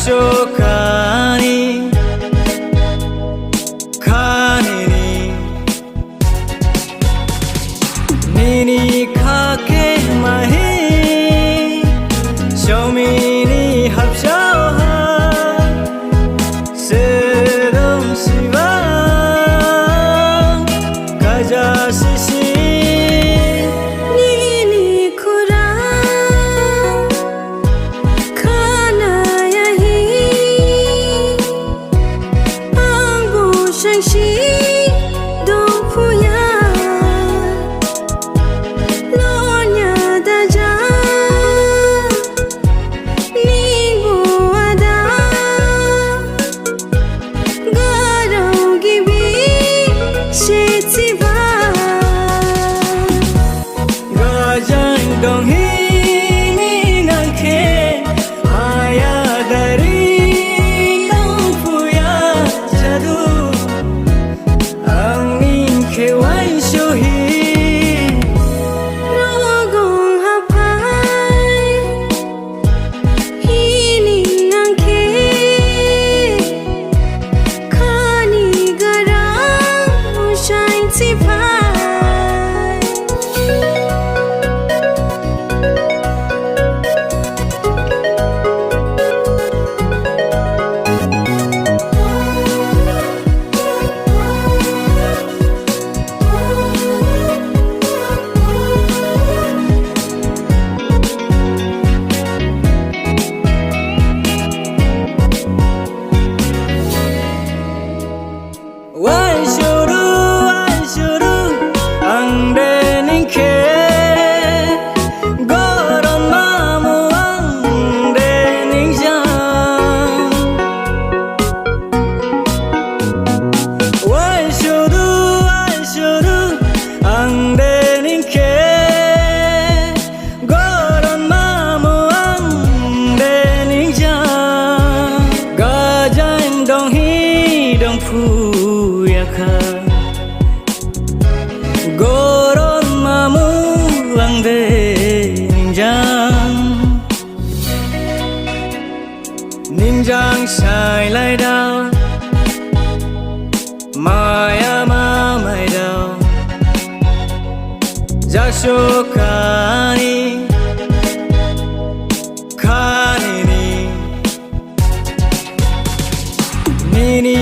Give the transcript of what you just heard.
Shokani Kanini Nini Kake Mahi Shomini Hapshaha Sedam Shiva Kaja Shishi Dong hini ngangke aya dari nang puya jadu angin kewai shohi rogong hapai hini ngangke kani garang shine sipai Goron mamu angde ninjang sai lai dao maya ma mai dao Jashokani Kanini Nini